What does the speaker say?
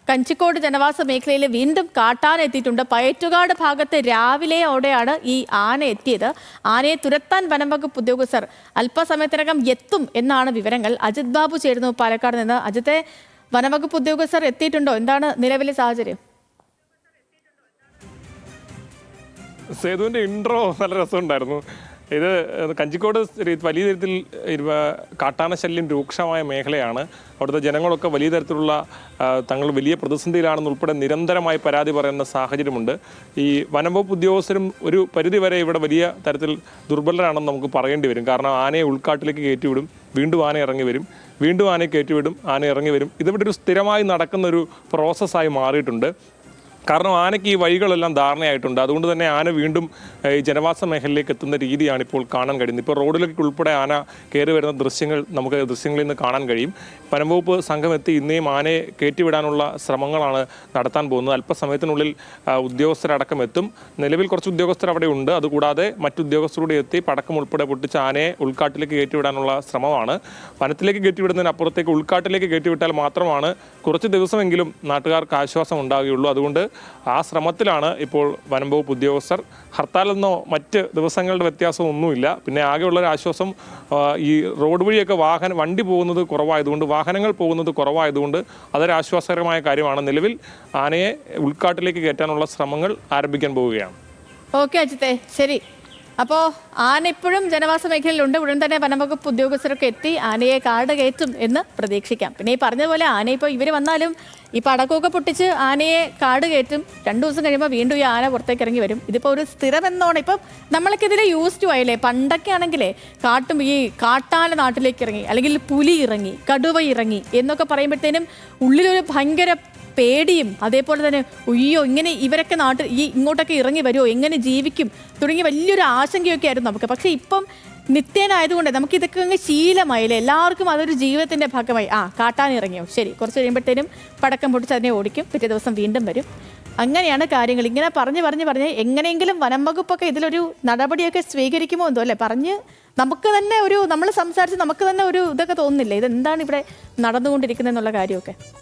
കഞ്ചിക്കോട് ജനവാസ മേഖലയിൽ വീണ്ടും കാട്ടാന എത്തിയിട്ടുണ്ട്. പയറ്റുകാട് ഭാഗത്ത് രാവിലെയോടെയാണ് ഈ ആന എത്തിയത്. ആനയെ തുരത്താൻ വനംവകുപ്പ് ഉദ്യോഗസ്ഥർ അല്പസമയത്തിനകം എത്തും എന്നാണ് വിവരങ്ങൾ. അജിത് ബാബു ചേരുന്നു പാലക്കാട് നിന്ന്. അജിത്തെ, വനംവകുപ്പ് ഉദ്യോഗസ്ഥർ എത്തിയിട്ടുണ്ടോ? എന്താണ് നിലവിലെ സാഹചര്യം? സേതുവിൻ്റെ ഇൻട്രോ നല്ല രസമുണ്ടായിരുന്നു. ഇത് കഞ്ചിക്കോട് വലിയ തരത്തിൽ കാട്ടാന ശല്യം രൂക്ഷമായ മേഖലയാണ്. അവിടുത്തെ ജനങ്ങളൊക്കെ വലിയ തരത്തിലുള്ള തങ്ങൾ വലിയ പ്രതിസന്ധിയിലാണെന്നുൾപ്പെടെ നിരന്തരമായി പരാതി പറയുന്ന സാഹചര്യമുണ്ട്. ഈ വനംവകുപ്പ് ഉദ്യോഗസ്ഥരും ഒരു പരിധിവരെ ഇവിടെ വലിയ തരത്തിൽ ദുർബലരാണെന്ന് നമുക്ക് പറയേണ്ടി വരും. കാരണം ആനയെ ഉൾക്കാട്ടിലേക്ക് കയറ്റിവിടും, വീണ്ടും ആന ഇറങ്ങി വരും, വീണ്ടും ആനയെ കയറ്റിവിടും, ആന ഇറങ്ങി വരും. ഇതിവിടെ ഒരു സ്ഥിരമായി നടക്കുന്നൊരു പ്രോസസ്സായി മാറിയിട്ടുണ്ട്. കാരണം ആനയ്ക്ക് ഈ വഴികളെല്ലാം ധാരണയായിട്ടുണ്ട്. അതുകൊണ്ട് തന്നെ ആന വീണ്ടും ഈ ജനവാസ മേഖലയിലേക്ക് എത്തുന്ന രീതിയാണ് ഇപ്പോൾ കാണാൻ കഴിയുന്നത്. ഇപ്പോൾ റോഡിലേക്ക് ഉൾപ്പെടെ ആന കയറി വരുന്ന ദൃശ്യങ്ങളിൽ നിന്ന് കാണാൻ കഴിയും. വനംവകുപ്പ് സംഘം എത്തി ഇന്നേയും ആനയെ കയറ്റിവിടാനുള്ള ശ്രമങ്ങളാണ് നടത്താൻ പോകുന്നത്. അല്പസമയത്തിനുള്ളിൽ ഉദ്യോഗസ്ഥരടക്കം എത്തും. നിലവിൽ കുറച്ച് ഉദ്യോഗസ്ഥർ അവിടെ ഉണ്ട്. അതുകൂടാതെ മറ്റുദ്യോഗസ്ഥരോട് എത്തി പടക്കം ഉൾപ്പെടെ പൊട്ടിച്ച് ആനയെ ഉൾക്കാട്ടിലേക്ക് കയറ്റിവിടാനുള്ള ശ്രമമാണ്. വനത്തിലേക്ക് കയറ്റിവിടുന്നതിനപ്പുറത്തേക്ക് ഉൾക്കാട്ടിലേക്ക് കയറ്റിവിട്ടാൽ മാത്രമാണ് കുറച്ച് ദിവസമെങ്കിലും നാട്ടുകാർക്ക് ആശ്വാസം ഉണ്ടാകുകയുള്ളൂ. അതുകൊണ്ട് ആ ശ്രമത്തിലാണ് ഇപ്പോൾ വനംവകുപ്പ് ഉദ്യോഗസ്ഥർ. ഹർത്താലെന്നോ മറ്റ് ദിവസങ്ങളുടെ വ്യത്യാസമോ ഒന്നുമില്ല. പിന്നെ ആകെയുള്ളൊരു ആശ്വാസം ഈ റോഡ് വഴിയൊക്കെ വണ്ടി പോകുന്നത് കുറവായതുകൊണ്ട്, വാഹനങ്ങൾ പോകുന്നത് കുറവായതുകൊണ്ട് അതൊരു ആശ്വാസകരമായ കാര്യമാണ്. നിലവിൽ ആനയെ ഉൾക്കാട്ടിലേക്ക് കയറ്റാനുള്ള ശ്രമങ്ങൾ ആരംഭിക്കാൻ പോവുകയാണ്. ഓക്കെ അജിത്തെ, ശരി. അപ്പോൾ ആന ഇപ്പോഴും ജനവാസ മേഖലയിലുണ്ട്. ഉടൻ തന്നെ വനംവകുപ്പ് ഉദ്യോഗസ്ഥരൊക്കെ എത്തി ആനയെ കാട് കയറ്റും എന്ന് പ്രതീക്ഷിക്കാം. പിന്നെ ഈ പറഞ്ഞതുപോലെ ആന ഇപ്പോൾ ഇവർ വന്നാലും ഈ പടക്കമൊക്കെ പൊട്ടിച്ച് ആനയെ കാട് കയറ്റും. 2 ദിവസം കഴിയുമ്പോൾ വീണ്ടും ഈ ആന പുറത്തേക്ക് ഇറങ്ങി വരും. ഇതിപ്പോൾ ഒരു സ്ഥിരമെന്നോണം ഇപ്പം നമ്മളൊക്കെ ഇതിൽ യൂസ് ടു ആയില്ലേ. പണ്ടൊക്കെ ആണെങ്കിലേ ഈ കാട്ടാന നാട്ടിലേക്ക് ഇറങ്ങി, അല്ലെങ്കിൽ പുലി ഇറങ്ങി, കടുവ ഇറങ്ങി എന്നൊക്കെ പറയുമ്പോഴത്തേനും ഉള്ളിലൊരു ഭയങ്കര പേടിയും, അതേപോലെ തന്നെ ഉയ്യോ ഇങ്ങനെ ഇവരൊക്കെ ഇങ്ങോട്ടൊക്കെ ഇറങ്ങി വരുമോ, എങ്ങനെ ജീവിക്കും തുടങ്ങിയ വലിയൊരു ആശങ്കയൊക്കെ ആയിരുന്നു നമുക്ക്. പക്ഷേ ഇപ്പം നിത്യേനായതുകൊണ്ട് നമുക്ക് ഇതൊക്കെ അങ്ങ് ശീലമായില്ലേ. എല്ലാവർക്കും അതൊരു ജീവിതത്തിൻ്റെ ഭാഗമായി. കാട്ടാൻ ഇറങ്ങിയോ, ശരി, കുറച്ച് കഴിയുമ്പോഴത്തേനും പടക്കം പൊട്ടിച്ച് അതിനെ ഓടിക്കും, പിറ്റേ ദിവസം വീണ്ടും വരും. അങ്ങനെയാണ് കാര്യങ്ങൾ. ഇങ്ങനെ പറഞ്ഞ് എങ്ങനെയെങ്കിലും വനം വകുപ്പൊക്കെ ഇതിലൊരു നടപടിയൊക്കെ സ്വീകരിക്കുമോ എന്തോ അല്ലേ. നമുക്ക് തന്നെ നമ്മൾ സംസാരിച്ച് നമുക്ക് തന്നെ ഒരു ഇതൊക്കെ തോന്നുന്നില്ലേ, ഇതെന്താണ് ഇവിടെ നടന്നുകൊണ്ടിരിക്കുന്നത് എന്നുള്ള കാര്യമൊക്കെ.